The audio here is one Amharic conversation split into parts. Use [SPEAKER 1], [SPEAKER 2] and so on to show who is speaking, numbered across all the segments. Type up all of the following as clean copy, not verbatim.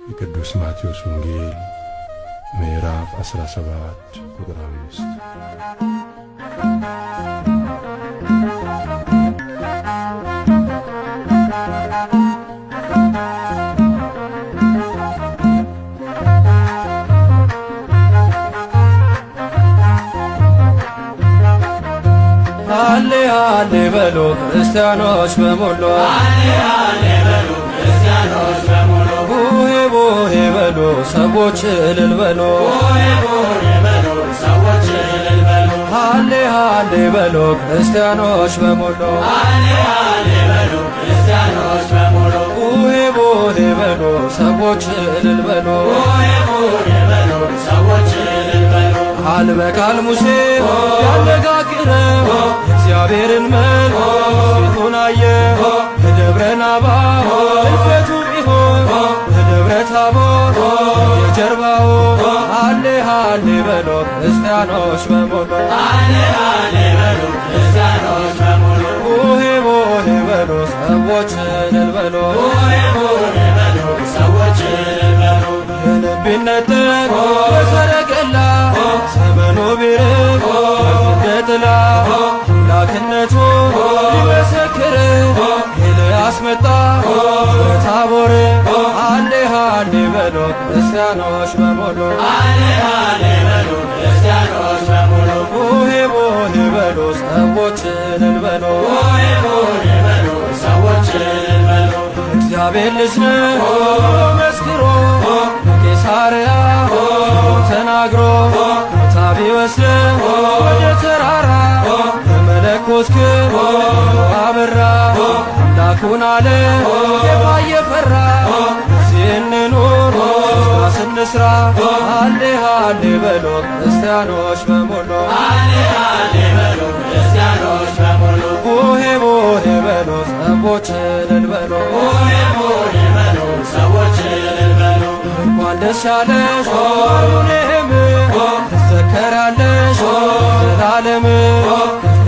[SPEAKER 1] የቅዱስ ማቴዎስ ወንጌል ምዕራፍ 17 ቁጥር 5።
[SPEAKER 2] ሃሌ ሃሌ በሉ ክርስቲያኖች በሙሉ፣ ሃሌ ሃሌ በሉ ክርስቲያኖች በሙሉ፣ ቡሄ ቡሄ በሉ ሰዎች እልል በሉ፣ ቡሄ ቡሄ በሉ ሰዎች እልል በሉ። ሃሌ ሃሌ በሉ ክርስቲያኖች በሙሉ፣ ሃሌ ሃሌ በሉ ክርስቲያኖች በሙሉ፣ ቡሄ ቡሄ በሉ ሰዎች እልል በሉ፣ ቡሄ ቡሄ በሉ ሰዎች እልል በሉ። ቃል በቃል ሙሴ ያነጋገረው እግዚአብሔርን መልክ ፊቱን አየ። በደብረ ናባ እልፈቱ ቢሆን በደብረ ታቦር የጀርባው። ሃሌ ሃሌ በሉ ክርስቲያኖች በሙሉ፣ ሃሌ ሃሌ በሉ ክርስቲያኖች በሙሉ፣ ቡሄ ቡሄ በሉ ሰዎች እልል በሉ፣ ቡሄ ቡሄ በሉ ሰዎች እልል በሉ። ምንም ቢነጠቅ በሰረገላ ዘመኑ ቢርቅ እንደ ጥላ አምላክነቱ ሊመሰክር ኤልያስ መጣ በታቦር። ሃሌ ሃሌ በሉ ክርስቲያኖች በሙሉ፣ ሃሌ ሃሌ በሉ ክርስቲያኖች በሙሉ፣ ቡሄ ቡሄ በሉ ሰዎች እልል በሉ፣ ቡሄ ቡሄ በሉ ሰዎች እልል በሉ። እግዚአብሔር ልጅ ነው መስክሮ በቂሳርያ ተናግሮ ቢወስድ ወደ ተራራ በመለኮት ክብር አበራ። አምላኩን አለ ጌታ እየፈራ ሲንኑር ስንስራ። ሃሌ ሃሌ በሉ ክርስቲያኖች በሙሉ፣ ሃሌ ሃሌ በሉ ክርስቲያኖች በሙሉ፣ ቡሄ ቡሄ በሉ ሰዎች እልል በሉ፣ ቡሄ ቡሄ በሉ ሰዎች እልል በሉ። እንኳን ደስ ያለሽ አሩኔም ትዘከራለሽ ዘላለም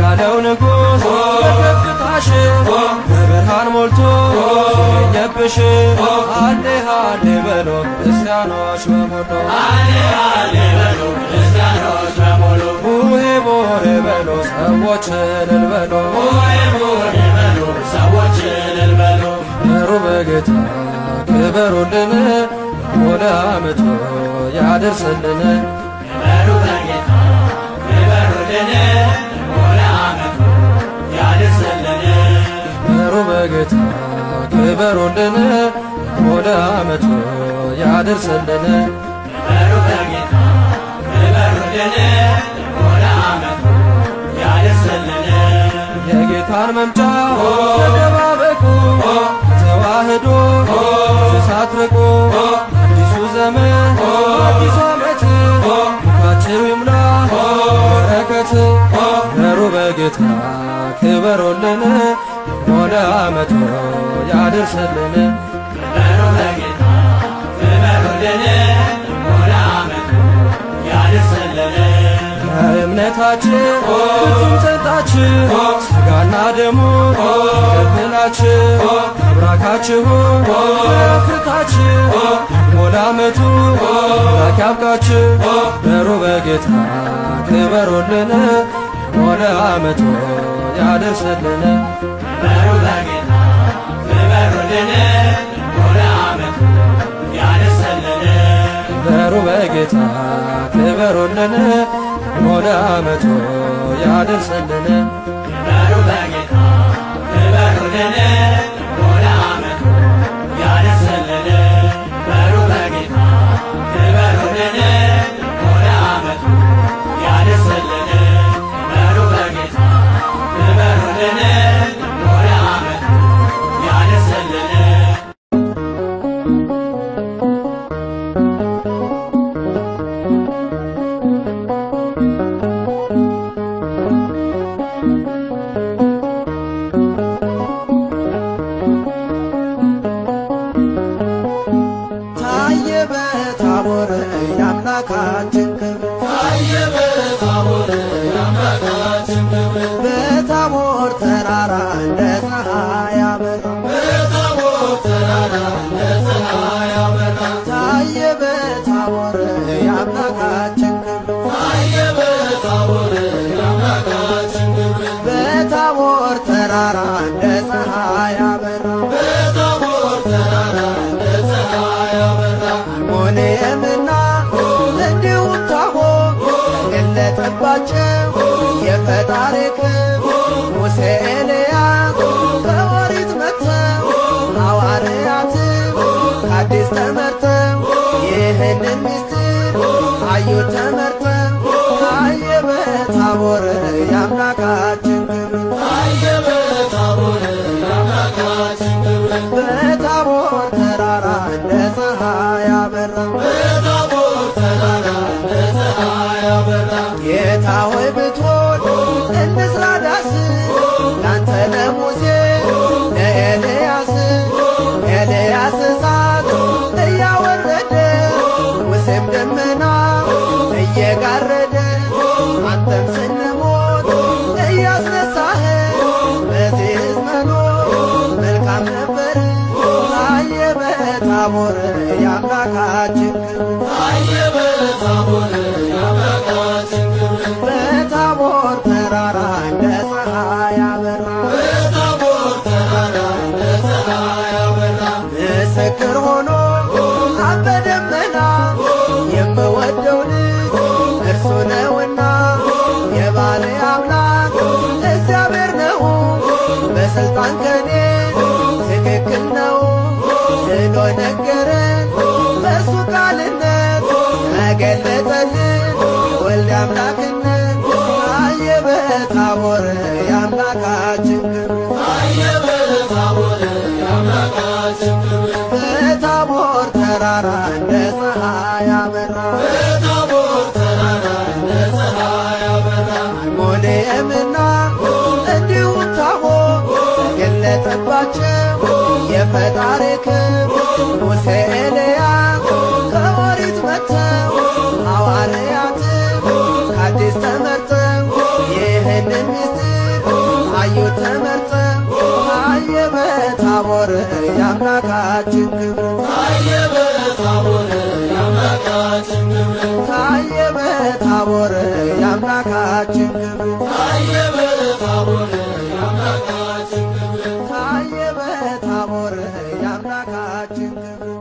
[SPEAKER 2] ያለው ንጉሥ በከፍታሽ በብርሃን ሞልቶ ሲገኝብሽ። ሃሌ ሃሌ በሉ ክርስቲያኖች በሙሉ፣ ሃሌ ሃሌ በሉ ክርስቲያኖች በሙሉ፣ ቡሄ ቡሄ በሉ ሰዎች እልል በሉ፣ ቡሄ ቡሄ በሉ ሰዎች እልል በሉ። ክበሩ በጌታ ክበሩልን ወደ ዓመቱ ያደርስልን። ክበሩ በጌታ ክበሩልን ወደ ዓመቱ ያደርስልን። ክበሩ በጌታ ክበሩልን ወደ ዓመቱ ያደርስልን። ክበሩ በጌታ ክበሩልን ወደ ዓመቱ ያደርስልን። የጌታን መምጫ ተጠባበቁ ተዋህዶ ሳትርቁ። አዲሱ ዘመን አዲሱ ዓመት ሙካችሁ ይምላ በረከት። ክበሩ በጌታ ክበሩልን ወደ ዓመቱ ያደርስልን። ክበሩ በጌታ ክበሩልን ወደ ዓመቱ ያደርስልን። እምነታችን ፍጹም ጸንታችሁ ሥጋና ደሙ ተቀብላችሁ አብራካችሁ ፍሬ ሞላ ዓመቱ አምላክ ያብቃችሁ። ክበሩ በጌታ ክበሩልን ወደ ዓመቱ ያደርስልን። ክበሩ በጌታ ክበሩልን ወደ ዓመቱ ያደርስልን። ክበሩ በጌታ ክበሩልን ወደ ዓመቱ ያደርስልን። ክበሩ በጌታ ክበሩልን ወደ ዓመቱ ያደርስልን። ክበሩ በጌታ ክበሩልን ወደ ዓመቱ ያደርስልን። ክበሩ በጌታ ክበሩልን ወደ ዓመቱ ያደርስልን።
[SPEAKER 3] የአምላካችን ክብር ታየ በታቦር የአምላካችን ክብር በታቦር ተራራ እንደ ፀሐይ ያበራ በታቦር ተራራ እንደ ፀሐይ ያበራ አዩት ተመርጠው ታየ በታቦር የአምላካችን ክብር በታቦር ተራራ እንደ ፀሐይ አበራ ጌታ ሆይ ብትወድ እንስራ ዳስ ላንተ ለሙሴ ለኤልያስ ኤልያስ እሳት እያወረደ ሙሴም ደመና እየጋረደ አንተም ስንሞት እያስነሳህ በዚህ መኖር መልካም ነበር። ታየ በታቦር የአምላካችን ክብር በታቦር ተራራ እንደ ፀሐይ አበራ ምስክር ሆኖ አብ በደመና የምወደው ልጅ እርሱ ነውና የባሕርይ አምላክ እግዚአብሔር ነው በሥልጣን ከኔ ትክክል ነው ብሎ ነገረን በእርሱ ቃልነት ተገለጠልን ወልድ አምላክነት ታየ በታቦር የአምላካችን ክብር በታቦር ተራራ እንደ ፀሐይ አበራ አርሞንዔምና እንዲሁም ታቦር ተገለጠባቸው የፈጣሪ ክብር ሙሴ ኤልያስ ከኦሪት መጥተው ሐዋርያት ከአዲስ ተመርጠው ይህንን ምስጢር አዩት ተመርጠው ታየ በታቦር የአምላካችን ክብር ታየ በታቦር የአምላካችን ክብር ታየ በታቦር የአምላካችን ክብር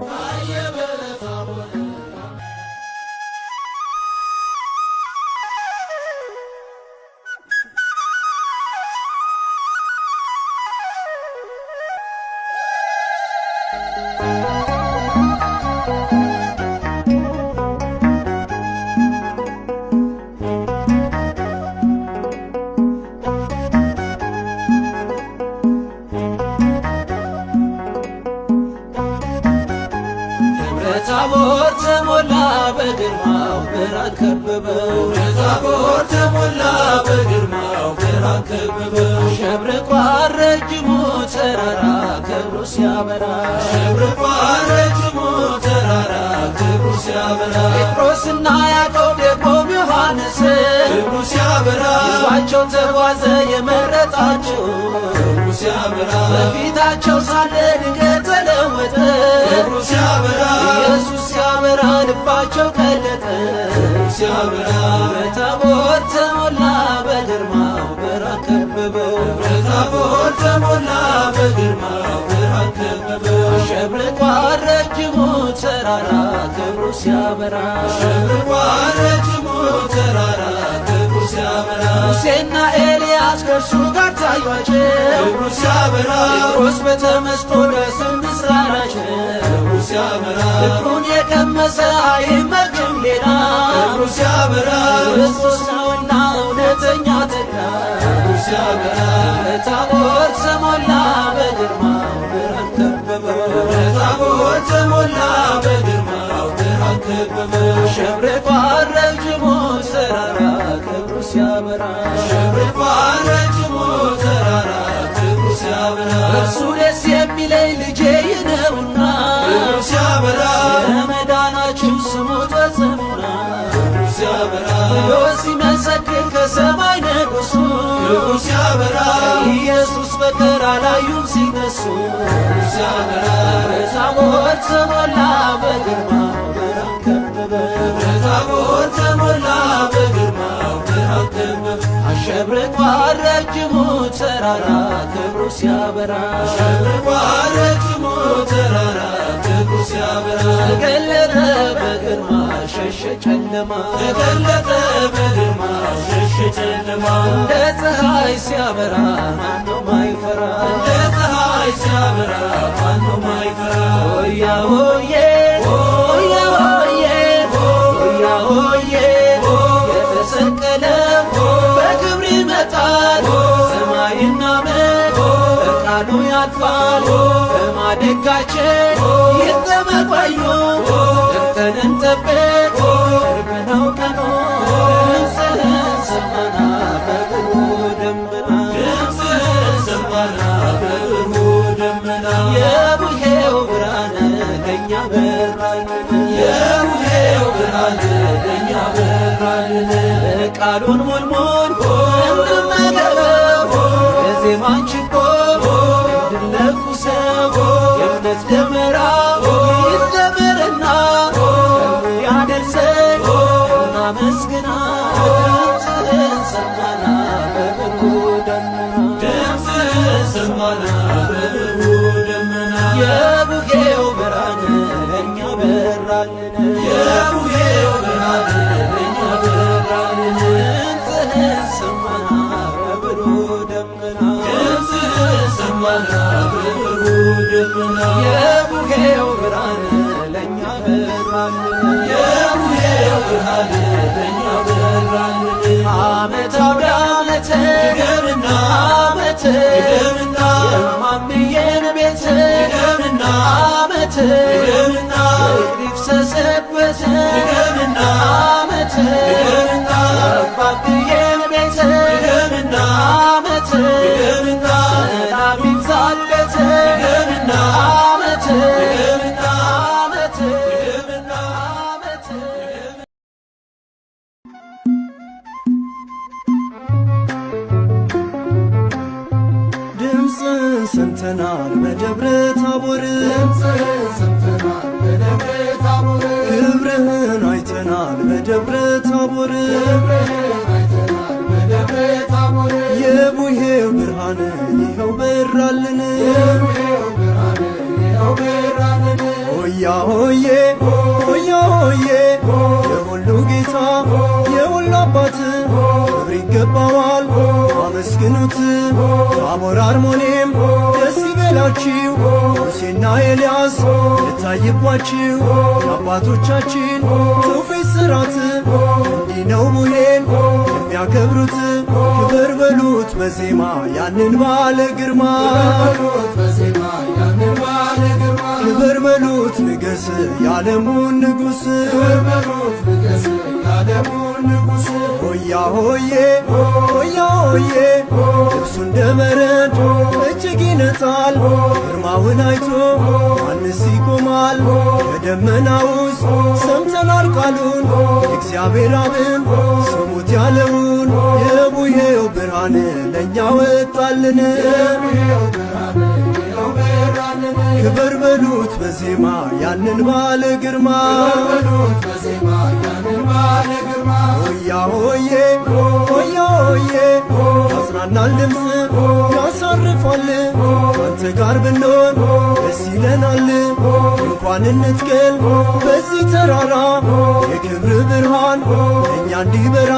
[SPEAKER 2] ታቦር ተሞላ በግርማው ብርሃን ከበበው ታቦር ተሞላ በግርማው ብርሃን ከበበው ሸብርቋል ረጅሙ ተራራ ክብሩ ሲያበራ ሸብርቋል ረጅሙ ተራራ ክብሩ ሲያበራ ጴጥሮስና ያዕቆብ ደግሞም ዮሐንስ ክብሩ ሲያበራ ይዟቸው ተጓዘ የመረጣቸው ክብሩ ሲያበራ በፊታቸው ሳለ ድንገት ተለወጠ ክብሩ ሲያበራ ኢየሱስ ሲያበራ ልባቸው ቀለጠ ሲያበራ በታቦር ተሞላ በግርማው ብርሃን ከበበው በታቦር ተሞላ በግርማው ብርሃን ከበበው ሸብርቋል ረጅሙ ተራራ ክብሩ ሲያበራ ሸብርቋል ረጅሙ ተራራ ክብሩ ሲያበራ ሙሴና ኤልያስ ከእርሱ ጋር ታዩአቸው ክብሩ ሲያበራ ጴጥሮስ በተመስጦ ደስ እንስራ አላቸው ክብሩ ሲያበራ ፍቅሩን የቀመሰ አይመግም ሌላ ክብሩ ሲያበራ ክርስቶስ ነውና እውነተኛ ተድላ ክብሩ ሲያበራ በታቦር ተሞላ በግርማው ብርሃን ከበበው በታቦር ተሞላ በግርማው ብርሃን ከበበው ሸብርቋል ረጅሙ ተራራ ክብሩ ሲያበራ ሸብርቋል ረጅሙ ተራራ ክብሩ ሲያበራ እርሱ ደስ የሚለኝ ልጄ ይህ ነውና ክብሩ ሲያበራ ለመዳናችሁ ስሙት ፈጽሙና ክብሩ ሲያበራ ብሎ ሲመሰክር ከሰማይ ንጉሡ ክብሩ ሲያበራ ኢየሱስ በቀር አላዩም ሲነሱ ክብሩ ሲያበራ በታቦር ተሞላ በግርማው ብርሃን ከበበው በታቦር ተሞላ በግርማው ብርሃን ከበበው አሸብርቋል ረጅሙ ተራራ ክብሩ ሲያበራ አሸብርቋል ረጅሙ ተራራ ክብሩ ሲያበራ ተገለጠ በግርማ ሸሸ ጨለማ ተገለጠ በግርማ ሸሸ ጨለማ እንደ ፀሐይ ሲያበራ ማነው ማይፈራ እንደ ፀሐይ ሲያበራ ማነው ማይፈራ ሆያ ሆዬ ሆያ ሆዬ ሆያ ሆዬ
[SPEAKER 3] ቃሉን ሞልሞል እንድናገረው የዜማን ችቦ እንድንለኩሰው የእምነት ደመራ ይደመርና ያደርሰን እናመስግና ድምፅህን ሰማና በብሩህ ደመና ድምፅህን ሰማና በብሩህ ደመና የቡሄው ብርሃን ለእኛ በራልን የቡሄው ብርሃን ለእኛ በራልን ድምፅህን ሰማና በብሩህ ደመና ድምፅህን ሰማና በብሩህ ደመና የቡሄው ብርሃን ለእኛ በራልን የቡሄው ብርሃን ለእኛ በራልን ዓመት አውደ ዓመት ድገምና ዓመት ድገምና የማምዬን ቤት ድገምና ዓመት ድገምና ፍቅር ይፍሰስበት ድገምና ዓመት ድገምና የአባትዬን ቤት ድገምና ዓመት ድገምና ሰላም ይብዛለት ድገምና ዓመት ድገምና ዓመት ድገምና ዓመት ድምፅህን ሰምተናል በደብረ ታቦር ክብርህን አይተናል በደብረ ታቦር የቡሄው ብርሃን ይኸው በራልን ሆያ ሆዬ ሆያ ሆዬ የሁሉ ጌታ የሁሉ አባት ክብር ይገባዋል አመስግኑት ታቦር አርሞኔም ደስ ይበላችሁ ሙሴና ኤልያስ የታየባችሁ የአባቶቻችን ትውፊት ሥርዓት እንዲህ ነው ቡሄን የሚያከብሩት ክብር በሉት በዜማ ያንን ባለ ግርማ ክብር በሉት ንገስ የዓለሙን ንጉሥ ሆያ ሆዬ ሆያ ሆዬ ልብሱ እንደ በረድ እጅግ ይነጣል ግርማውን አይቶ ማንስ ይቆማል ከደመና ውስጥ ሰምተናል ቃሉን የእግዚአብሔር አብን ስሙት ያለውን የቡሄው ብርሃን ለእኛ ወጣልን ክብር በሉት በዜማ ያንን ባለ ግርማ ሆያ ሆዬ ሆያ ሆዬ ያጽናናል ድምፅ ያሳርፋል ካንተ ጋር ብንሆን ደስ ይለናል እንኳን እንትገል በዚህ ተራራ የክብር ብርሃን ለእኛ እንዲበራ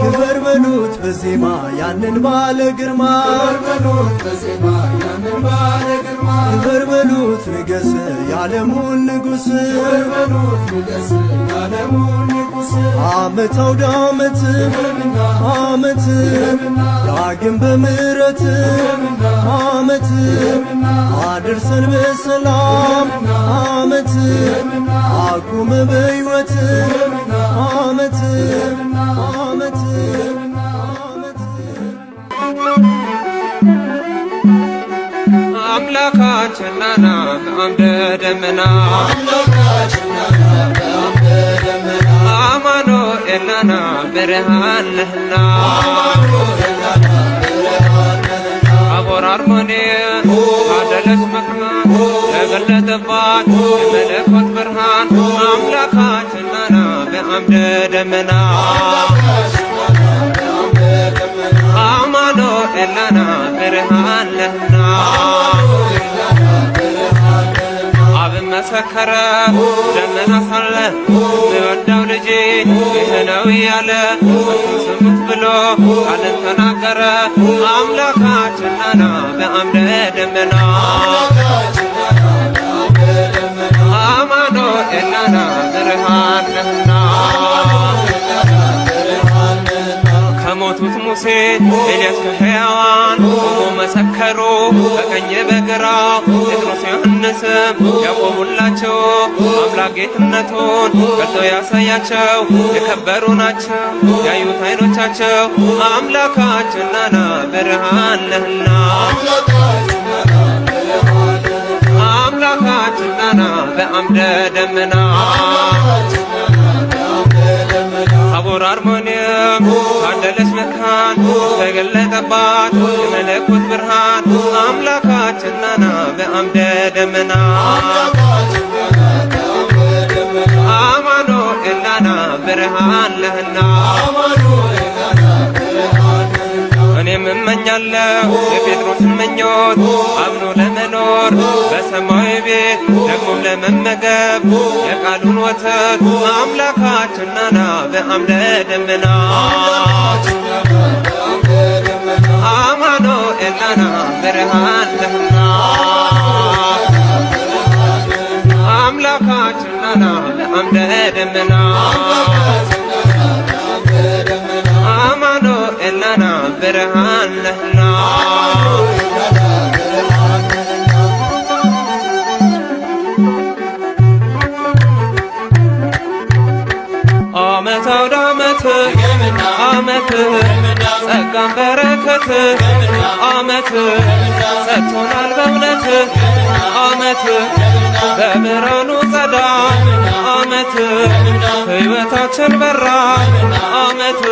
[SPEAKER 3] ክብር በሉት በዜማ ያንን ባለ ግርማ ክብር በሉት ንገስ የዓለሙን ንጉሥ ዓመት አውደ ዓመት ዓመት ዳግም በምሕረት ዓመት አድርሰን በሰላም ዓመት አቁመ በሕይወት ዓመት ዓመት
[SPEAKER 2] አምላካችን ነህና በአምደ ደመና አማኑኤል ነህና ብርሃን ነህና ታቦር አርሞንኤም አደለች መክናን ተገለጠባት የመለኮት ብርሃን አምላካችን ነህና በአምደ ደመና አማኑኤል ነህና ብርሃን ነህና አብ መሰከረ ደመና ሳለ የወዳው ልጄ ይህ ነው እያለ ስሙት ብሎ ቃልን ተናገረ አምላካችን ነህና በአምደ ደመና አማኑኤል ነህና ብርሃን ነህና ከሞቱት ሙሴ ኤልያስ ከሕያዋን ቆሞ መሰከሩ በቀኝ በግራ ጴጥሮስ ዮሐንስም ያቆሙላቸው አምላክ ጌትነቱን ገልጦ ያሳያቸው የከበሩ ናቸው ያዩት ዓይኖቻቸው አምላካችን ነህና ብርሃን ነህና አምላካችን ነህና በአምደ ደመና ታቦር አርሞንኤም
[SPEAKER 4] ተገለጠባት የመለኮት ብርሃን አምላካችን ነና በአምደ ደመና አማኑኤል ነና ብርሃን ለህና እኔም እመኛለሁ የጴጥሮስን ምኞት አምኖ ለመኖር በሰማያዊ ቤት ደግሞም ለመመገብ የቃሉን ወተት አምላካችን ነና በአምደ ደመና አማኑኤል ነና ብርሃን ለህና አምላካችን ነና በአምደ ደመና አማኑኤል ነና ብርሃን ለህና ዓመት አውደ ዓመት ዓመት ጸጋን በረከት ዓመት ሰጥቶናል በእውነት ዓመት በብርሃኑ ጸዳ ዓመት ሕይወታችን በራ ዓመት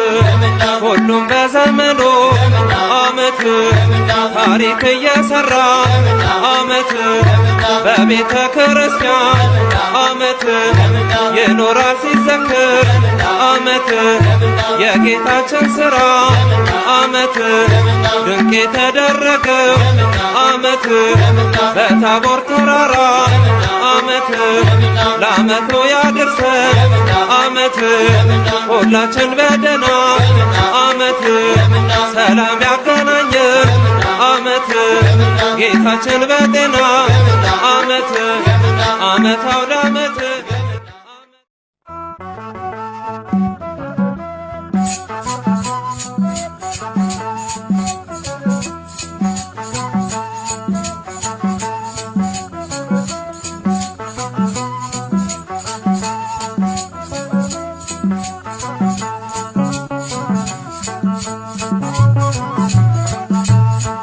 [SPEAKER 4] ሁሉም በዘመኑ ዓመት ታሪክ እየሰራ ዓመት በቤተ ክርስቲያን ዓመት ይኖራል ሲዘክር ዓመት የጌታችን ሥራ ዓመት ድንቅ የተደረገው ዓመት በታቦር ተራራ ዓመት ለዓመቱ ያድርሰን ዓመት ሁላችን በደና ዓመት ሰላም ያገናኘን ዓመት ጌታችን በጤና ዓመት ዓመት አውደ ዓመት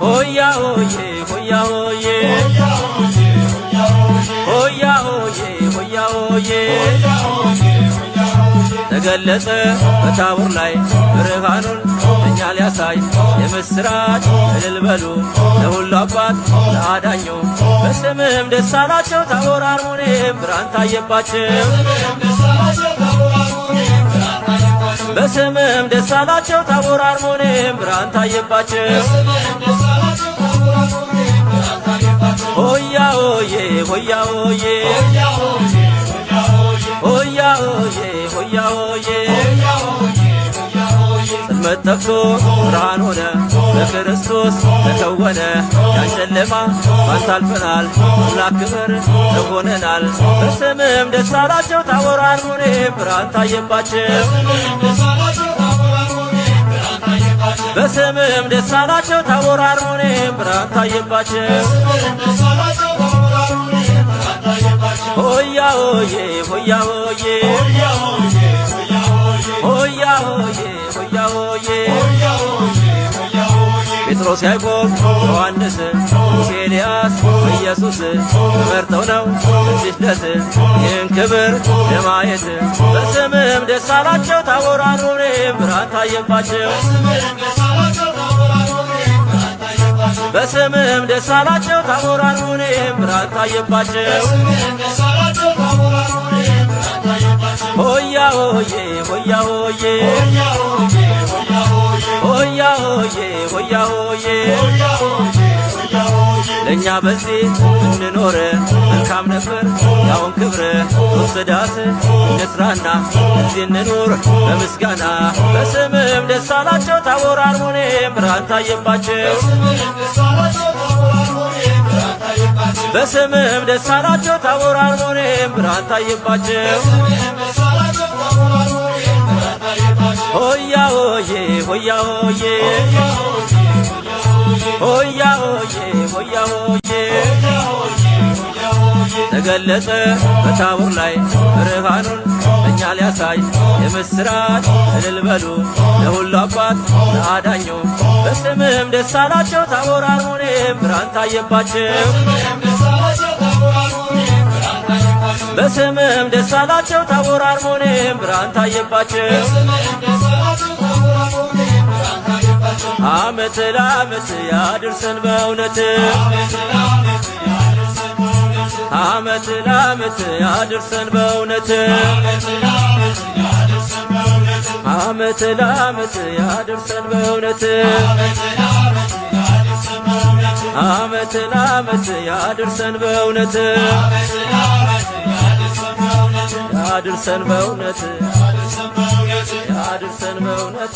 [SPEAKER 2] ሆያ ሆዬ ሆያ ሆዬ ሆያ ሆዬ ሆያ ሆዬ ተገለጸ በታቦር ላይ ብርሃኑን እኛ ሊያሳይ የምስራች እልል በሉ ለሁሉ አባት ለአዳኙ በስምህም ደስ አላቸው ታቦር አርሞኔም ብርሃን ታየባቸው በስምህም ደስ አላቸው ታቦር አርሞኔም ብርሃን ታየባቸው ሆያ ሆዬ ሆያ ሆዬ ሆያ ሆዬ ሆያ ሆዬ ጽልመት ጠፍቶ ብርሃን ሆነ በክርስቶስ ተከወነ ያን ጨለማ ባንተ አልፈናል አምላክ ክብር ተሆነናል በስምህም ደስ አላቸው ታቦር አርሞኔም ብርሃን ታየባቸው በስምህም ደስ አላቸው ታቦር አርሞኔም ብርሃን ታየባቸው ሆያ ሆዬ ሆያ ሆዬ ሆያ ሆዬ ሆያ ሆዬ ጴጥሮስ ያዕቆብ ዮሐንስ ሙሴ ኤልያስ ኢየሱስ ተመርጠው ነው እዚህ ደስ ይህን ክብር ለማየት በስምህም ደስ አላቸው ታቦር አርሞኔም ብርሃን ታየባቸው በስምህም ደስ አላቸው ታቦር አርሞኔም ብርሃን ታየባቸው ሆያ ሆዬ ሆያ ሆዬ ሆያ ሆዬ ሆያ ሆዬ ለእኛ በዚህ እንኖር መልካም ነበር ያውን ክብር ወስዳት እንስራና እዚህ እንኑር በምስጋና በስምህም ደስ አላቸው ታቦር አርሞኔም ብርሃን ታየባቸው በስምህም ደስ አላቸው ታቦር አርሞኔም ብርሃን ታየባቸው ሆያ ሆዬ ሆያ ሆዬ ሆያ ሆዬ ሆያ ሆዬ ተገለጸ በታቦር ላይ ብርሃኑን እኛ ሊያሳይ የምስራች እልል በሉ ለሁሉ አባት ለአዳኙ በስምህም ደስ አላቸው ታቦር አርሞኔም ብርሃን ታየባቸው በስምህም ደስ አላቸው ታቦር አርሞኔም ብርሃን ታየባቸው ዓመት ለዓመት ያድርሰን በእውነት ዓመት ለዓመት ያድርሰን በእውነት ዓመት ለዓመት ያድርሰን በእውነት ዓመት ለዓመት ያድርሰን በእውነት ያድርሰን በእውነት ያድርሰን በእውነት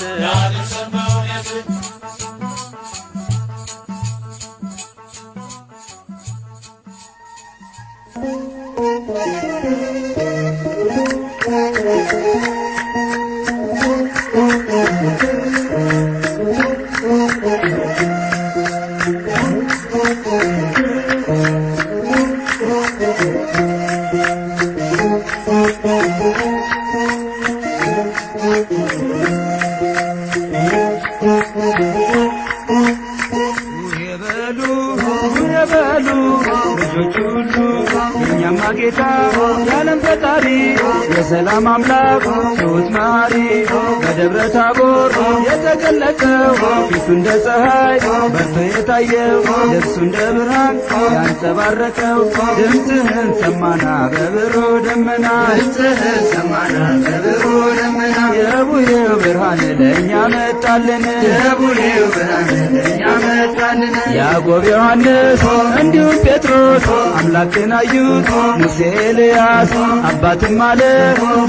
[SPEAKER 5] ጌታ የዓለም ፈጣሪ የሰላም አምላክ ትሑት መሐሪ በደብረ ታቦር የተገለጠው ፊቱ እንደ ፀሐይ በርቶ የታየው ልብሱ እንደ ብርሃን ያንጸባረቀው ድምፅህን ሰማና በብሩህ ደመና የቡሄው ብርሃን ለእኛ መጣልን ያዕቆብ ዮሐንስ እንዲሁም ጴጥሮስ አምላክን አዩት ሙሴ ኤልያስ አባትም አለ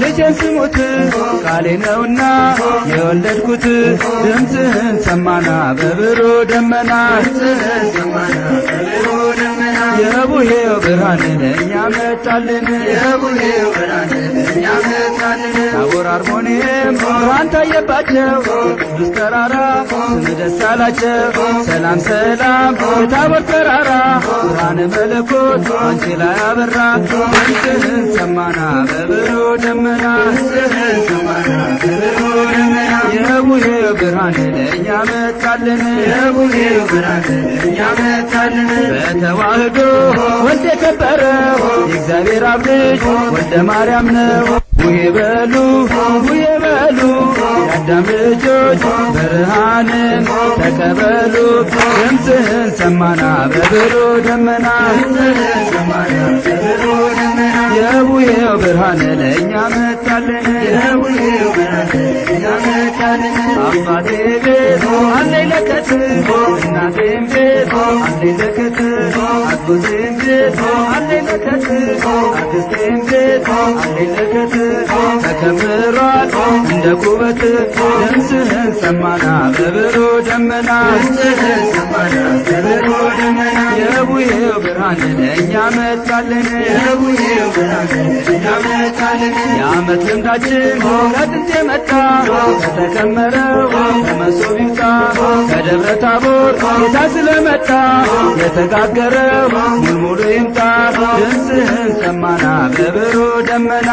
[SPEAKER 5] ልጄን ስሙት ቃሌ ነውና የወለድኩት ድምፅህን ሰማና በብሩህ ደመና የቡሄው ብርሃን ለእኛ መጣልን ታቦር አርሞንዔም ብርሃን ታየባቸው ቅዱስ ተራራ ስም ደስ አላቸው ሰላም ሰላም የታቦር ተራራ ብርሃነ መለኮት አንቺ ላይ አበራ ድምፅህን ሰማና በብሩህ ደመና የቡሄው ብርሃን ለእኛ መጣልን በተዋህዶ ወልድ የከበረው የእግዚአብሔር አብ ልጅ ወልደ ማርያም ነው ቡሄ በሉ ቡሄ በሉ የአዳም ልጆች ብርሃንን ተቀበሉ ድምፅህን ሰማና በብሩህ ደመና የቡሄው ብርሃን ለእኛ መጣልን አባቴ ቤት አለኝ ለከት እናቴም ቤት አለኝ ለከት አጎቴም ቤት አለኝ ለከት አክስቴም ቤት አለኝ ለከት ተከምሯል እንደ ኩበት ድምፅህን ሰማና በብሩህ ደመና የቡሄው ብርሃን ለእኛ መጣልን የዓመት ልምዳችን ከጥንት የመጣ ከተከመረው ከመሶብ ይውጣ ከደብረ ታቦር ጌታ ስለመጣ የተጋገረው ሙልሙሉ ይምጣ ድምፅህን ሰማና በብሩህ ደመና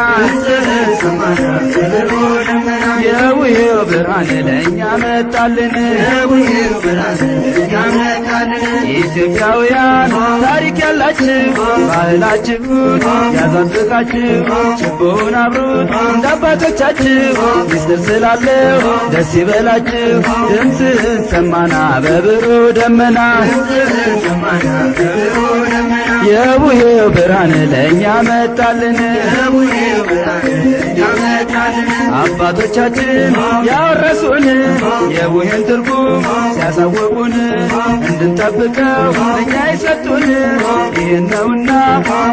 [SPEAKER 5] የቡሄው ብርሃን ለእኛ መጣልን ኢትዮጵያውያን ታሪክ ያላችሁ ባህላችሁን ያዛዝቃችሁ ችቦውን አብሩት እንደ አባቶቻችሁ ምስጢር ስላለው ደስ ይበላችሁ ድምፅህን ሰማና በብሩህ ደመና የቡሄው ብርሃን ለእኛ መጣልን አባቶቻችን ያወረሱን የቡሄን ትርጉም ሲያሳወቁን እንድንጠብቀው እኛ የሰጡን ይህን ነውና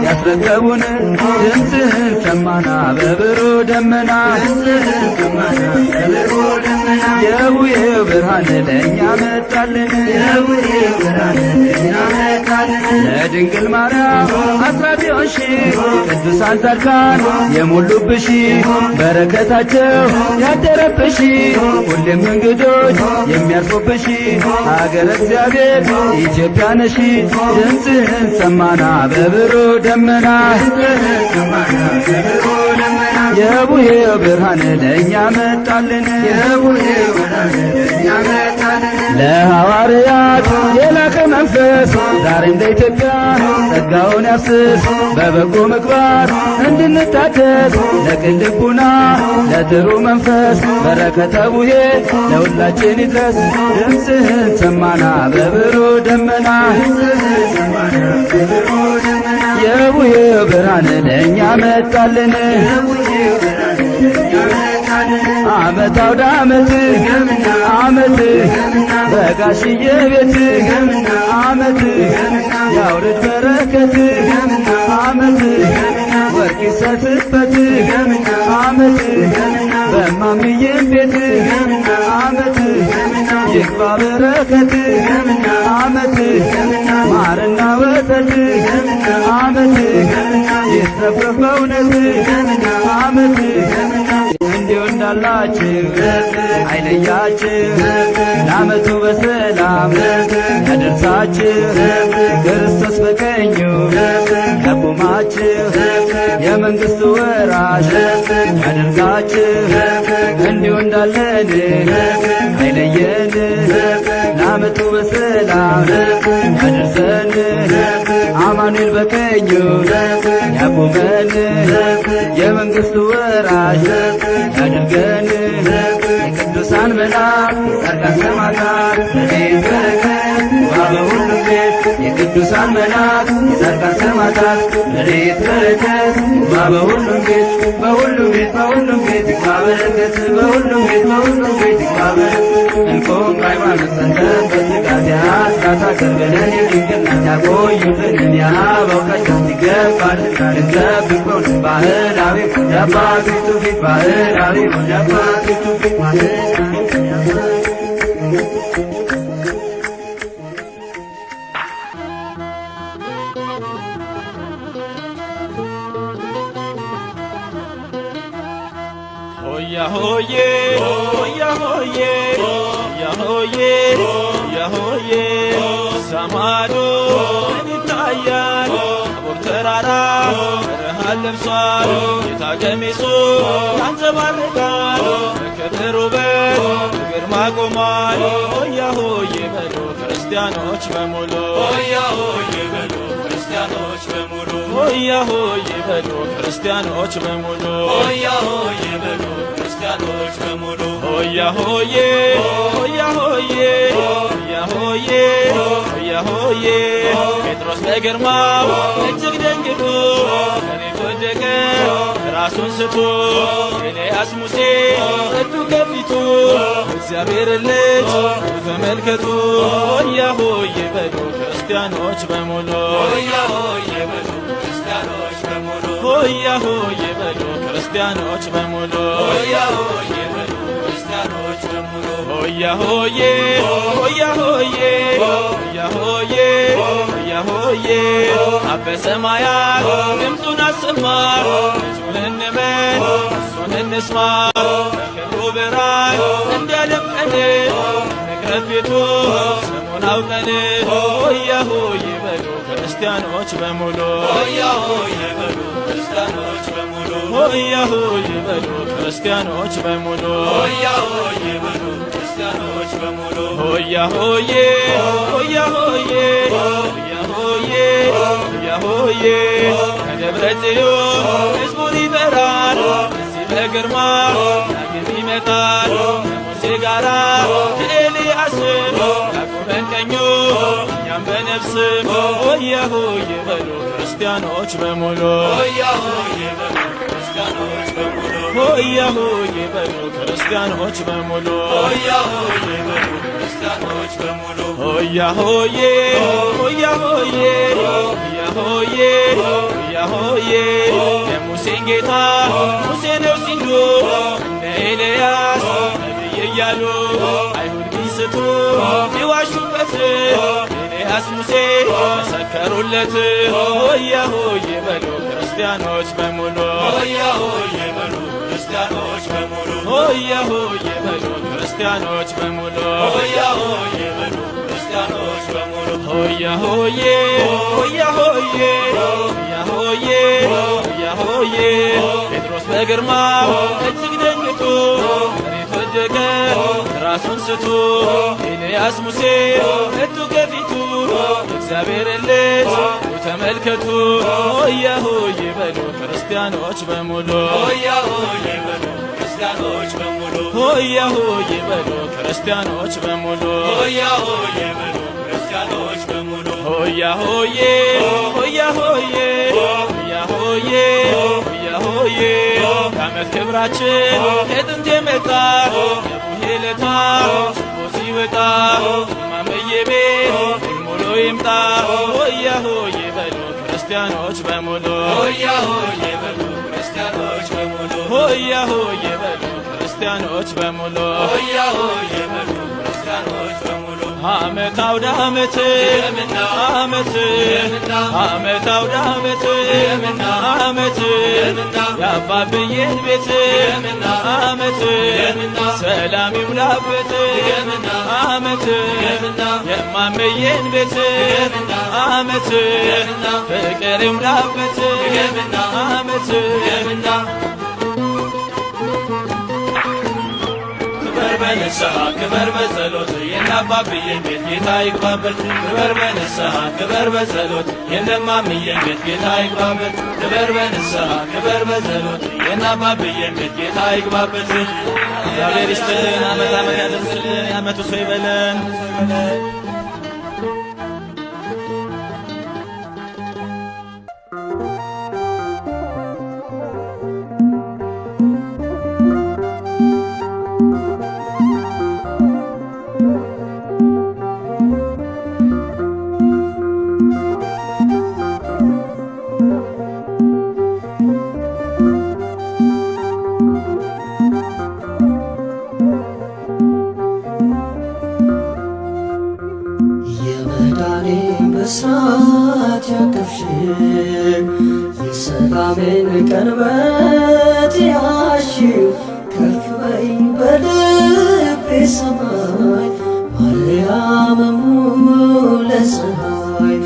[SPEAKER 5] ያስረከቡን ድምፅህን ሰማና በብሩህ ደመና የቡሄው ብርሃን ለእኛ መጣልን ለድንግል ማርያም አስራት የሆንሽ ቅዱሳን ጻድቃን የሞሉብሽ በረከታቸው ያደረብሽ ሁሌም እንግዶች የሚያርፉብሽ ሀገረ እግዚአብሔር ኢትዮጵያ ነሽ ድምፅህን ሰማና በብሩህ ደመና የቡሄው ብርሃን ለእኛ መጣልን ለሐዋርያት የላከ መንፈስ ዛሬም ለኢትዮጵያ ጸጋውን ያፍስስ በበጎ ምግባር እንድንታደስ ለቅን ልቡና ለጥሩ መንፈስ በረከተ ቡሄ ለሁላችን ይድረስ። ድምፅህን ሰማና በብሩህ ደመና የቡሄ ብርሃን ለእኛ መጣልን። ዓመት አውደ ዓመት ዓመት በጋሽዬ ቤት ዓመት ያውርድ በረከት ዓመት ወርቅ ይሰፍበት ዓመት በማምዬም ቤት ዓመት ይግባ በረከት ዓመት ማርና ወተት ዓመት ይትረፍረፍ በእውነት ዓመት እንዲሁ እንዳላችሁ አይለያችሁ ለዓመቱ በሰላም ያደርሳችሁ ክርስቶስ በቀኙ ያቁማችሁ የመንግሥቱ ወራሽ ያደርጋችሁ እንዲሁ እንዳለን አይለየን ለዓመቱ በሰላም ያደርሰን አማኑኤል በቀኙ ያቁመን የመንግሥቱ ወራሽ ያድርገን የቅዱሳን መላእክት ጻድቃን ሰማዕታት ረድኤት በረከት በሁሉም ቤት የቅዱሳን መላእክት ጻድቃን ሰማዕታት ረድኤት በረከት በሁሉም ቤት በሁሉም ቤት በሁሉም ቤት ይግባ በረከት በሁሉም ቤት በሁሉም ቤት ይግባ በረከት እንቆም ሃይማኖት ጸንተን በትጋት የአስራት አገር ብለን የድንግልናት ያቆዩልን የአበው ቀደምት ይገባል ልንጠብቀው ባህላዊ የአባቶች ትውፊት ባህላዊ የአባቶች ትውፊት
[SPEAKER 4] ሆያ ሆዬ ሆያ ሆዬ ሆያ ሆዬ ሆያ ሆዬ ሰማዶ ምን ይታያል አቦር ተራራ በረሃን ለብሷል ጌታ ገሚሱ ያንጸባርቃል በክብር ውበት በግርማ ቆሟል ሆያ ሆዬ በሉ ክርስቲያኖች በሙሉ ሆያ ሆዬ በሉ ክርስቲያኖች በሙሉ ሆያ ሆዬ በሉ ክርስቲያኖች በሙሉ ሆያ ሆዬ በሉ ክርስቲያኖች በሙሉ ሆያ ሆዬ ሆያ ሆዬ ሆያ ሆዬ ሆያ ሆዬ ጴጥሮስ በግርማው እጅግ ደንግጦ ከሌት ወደቀ ራሱን ስቶ ኤልያስ ሙሴ እጁ ከፊቱ እግዚአብሔር ልጅ ተመልከቱ ሆያ ሆዬ በሉ ክርስቲያኖች በሙሉ ሆያ ሆዬ በሉ ክርስቲያኖች በሙሉ ሆያ ሆዬ በሉ ክርስቲያኖች በሙሉ ሆያ ሆዬ በሉ ክርስቲያኖች በሙሉ ሆያ ሆዬ ሆያ ሆዬ ሆያ ሆዬ ሆያ ሆዬ አበ ሰማያት ድምፁን አሰማ ልጁን እንመን እሱን እንስማ በክብሩ ብርሃን እንዲያደምቀን እንቅረብ ፊቱ ስሙን አውቀን ሆያ ሆዬ በሉ ክርስቲያኖች በሙሉ ሆያ ሆዬ በሉ ክርስቲያኖች በሙሉ ሆያ ሆዬ በሉ ክርስቲያኖች በሙሉ ሆያ ሆዬ በሉ ክርስቲያኖች በሙሉ ሆያ ሆዬ ሆያ ሆዬ ሆያ ሆዬ ሆያ ሆዬ ከደብረ ጽዮን ሕዝቡን ይጠራል እዚህ በግርማ ዳግም ይመጣል ከሙሴ ጋራ ከኤልያስም ያቆመን ቀኙ እኛም በነፍስም ሆያ ሆዬ በሉ ክርስቲያኖች በሙሉ ሆያ ሆዬ በሉ ክርስቲያኖች በሙሉ ሆያ ሆዬ በሉ ክርስቲያኖች በሙሉ ሆያ ሆዬ በሉ ክርስቲያኖች በሙሉ ሆያ ሆዬ ሆያ ሆዬ ሆያ ሆዬ ሆያ ሆዬ የሙሴን ጌታ ሙሴ ነው ሲሉ እንደ ኤልያስ ነቢይ እያሉ አይሁድ ቢስቱ ሲዋሹበት ኤልያስ ሙሴ መሰከሩለት ሆያ ሆዬ በሉ ክርስቲያኖች በሙሉ ሆያ ሆዬ በሉ ክርስቲያኖች በሙሉ ሆያ ሆዬ በሉ ክርስቲያኖች በሙሉ ሆያ ሆዬ በሉ ክርስቲያኖች በሙሉ ሆያ ሆዬ ሆያ ሆዬ ሆያ ሆዬ ሆያ ሆዬ ጴጥሮስ በግርማው እጅግ ደንግጦ መሬት ወደቀ ራሱን ስቶ ኤልያስ ሙሴ እጁ ከፊቱ እግዚአብሔር ልጅ ተመልከቱ ሆያ ሆዬ በሉ ክርስቲያኖች በሙሉ ሆያ ሆዬ በሉ ሆያ ሆዬ በሉ ክርስቲያኖች በሙሉ ሆያ ሆዬ በሉ ክርስቲያኖች በሙሉ ሆያ ሆዬ ሆያ ሆዬ ሆያ ሆዬ ሆያ ሆዬ ከዓመት ክብራችን ከጥንት የመጣ የቡሄ ለታ ሽቦ ሲወጣ እማምዬ ቤት ሙሉ ይምጣ ሆያ ሆዬ በሉ ክርስቲያኖች በሙሉ ሆያ ሆዬ በሉ ክርስቲያኖች በሙሉ ሆያ ሆዬ በሉ ክርስቲያኖች በሙሉ ሆያ ሆዬ በሉ ክርስቲያኖች በሙሉ ዓመት አውደ ዓመት ዓመት ዓመት አውደ ዓመት ዓመት የአባብዬን ቤት ዓመት ሰላም ይሙላበት ዓመት የማመዬን ቤት ዓመት ፍቅር ይሙላበት ዓመት ክበር በንስሐ ክበር በጸሎት የአባብዬን ቤት ጌታ ይግባበት ክበር በንስሐ ክበር በጸሎት የእማምዬን ቤት ጌታ ይግባበት ክበር በንስሐ ክበር በጸሎት የአባብዬን ቤት ጌታ ይግባበት። እግዚአብሔር ይስጥልን፣ ዓመት ዓመት ያደርስልን፣ የዓመቱ ሰው ይበለን።
[SPEAKER 6] በሳት ያቀፍሽው የሰላሜን ቀንበት ያሽው ከፍ በይ በልቤ ሰማይ ማርያም ሙለ ፀሐይ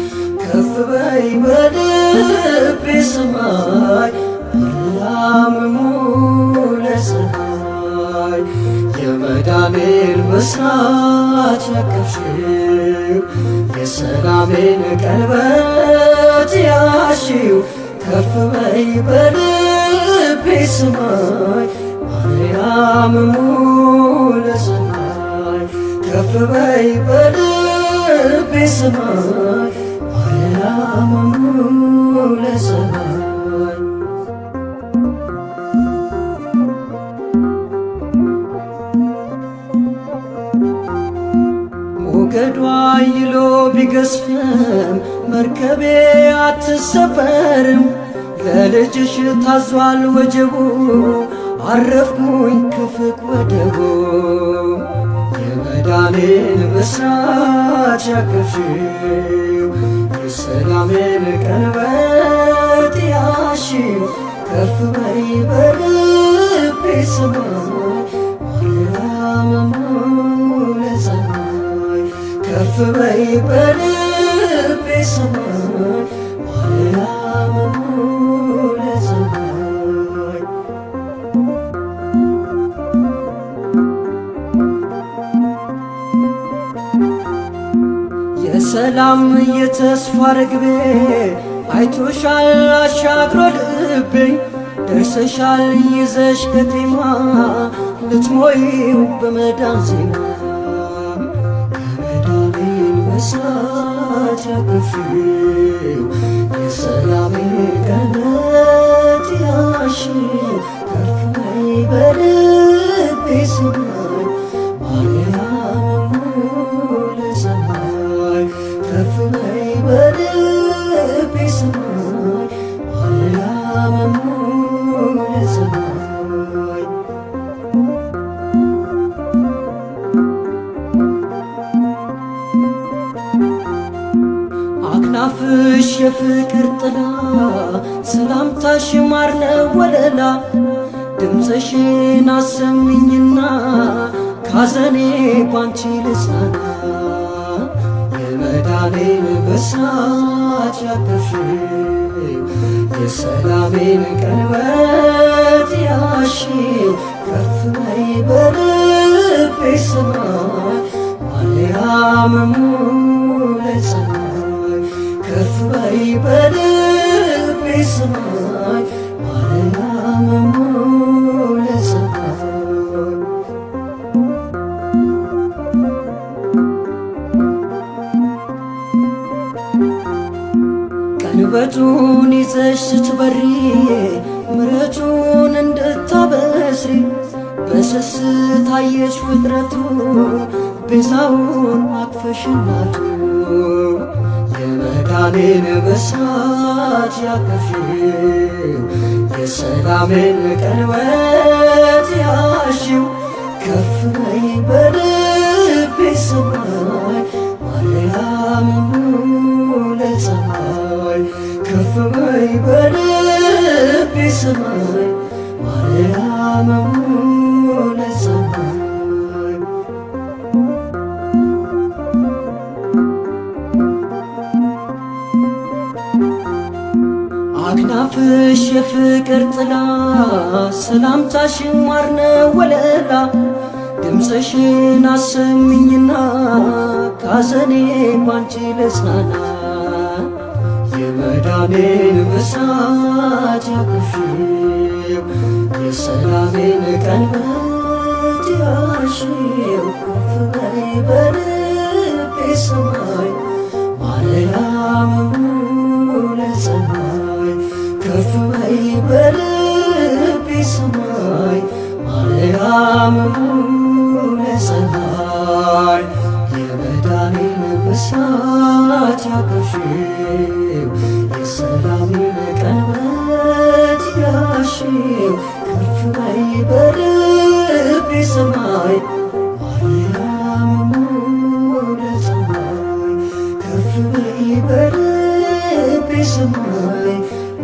[SPEAKER 6] ከፍ በይ በልቤ ሰማይ ማርያም ሙለ ፀሐይ የመዳኔን ብስራት ያቀፍሽው የሰላሜን ቀንበት ያሽው ከፍ በይ በልቤ ሰማይ ማርያም ሙለ ፀሐይ ከፍ በይ በልቤ ሰማይ ማርያም ሙለ ፀሐይ ሞገዷ ይሎ ቢገዝፍም መርከቤ አትሰበርም ለልጅሽ ታዟል ወጀቡ አረፍኩኝ ከፍቅ ወደቡ የመዳኔን ብስራት ያቀፍሽው የሰላሜን ቀንበት ያሽው ከፍ በይ በልቤ ሰማይ ማርያም ሙለ ፀሐይ ከፍ በይ በልቤ ሰማይ ማርያም ሙለ ፀሐይ የሰላም የተስፋ ርግቤ አይቶሻል አሻግሮ ልቤ ደርሰሻል ይዘሽ ከቴማ ልትሞይው በመዳን ዜማ የመዳኔን ብስራት ያቀፍሽው የሰላሜን ቀንበት ያሽው ከፍ በይ በልቤ ሰማይ ማርያም ሙለ ፀሐይ ከፍ በይ በልቤ ሰማይ ማርያም ሙለ ፀሐይ አክናፍሽ የፍቅር ጥላ ሰላምታሽ ማር ነው ወለላ ድምፅሽን አሰሚኝና ካዘኔ ባንቺ ልጽናና የመዳኔን ብስራት ያቀፍሽው የሰላሜን ቀንበት ያሽው ከፍ በይ በልቤ ሰማይ ማርያም ሙለ ፀሐይ ከፍ በይ በልቤ ሰማይ ማርያም ሙለ ፀሐይ እጁን ይዘሽ ስትበሪ ምሕረቱን እንድታበስሪ በስስት አየሽ ፍጥረቱን ቤዛውን አቅፈሽ እናቱ የመዳኔን ብስራት ያቀፍሽው የሰላሜን ቀለበት ያሽው ከፍ በይ በልቤ ሰማይ ማርያም ሙለ ፀሐይ ከፍ በይ በልቤ ሰማይ ማርያም ሙለ ፀሐይ አክናፍሽ የፍቅር ጥላ ሰላምታሽ ማር ነው ወለላ ድምፅሽን አሰሚኝና ካዘኔ ባንቺ ልጽናና የመዳኔን ብስራት ያቅፍሽው የሰላሜን ቀለበት ያሽው ከፍ በይ በልቤ ሰማይ ማርያም ሙለ ፀሐይ ከፍ በይ በልቤ ሰማይ ማርያም ሙለ ፀሐይ የመዳኔን ብስራት ያቀፍሽው የሰላሜን ቀለበት ያሽው ከፍ በይ በልቤ ሰማይ ማርያም ሙለ ፀሐይ ከፍ በይ በልቤ ሰማይ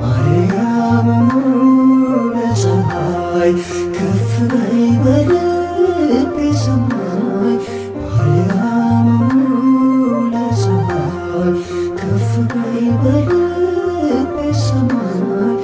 [SPEAKER 6] ማርያም ሙለ ፀሐይ ከፍ በይ በልቤ ሰማይ ማርያም ሙለ ፀሐይ ከፍ በይ በልቤ ሰማይ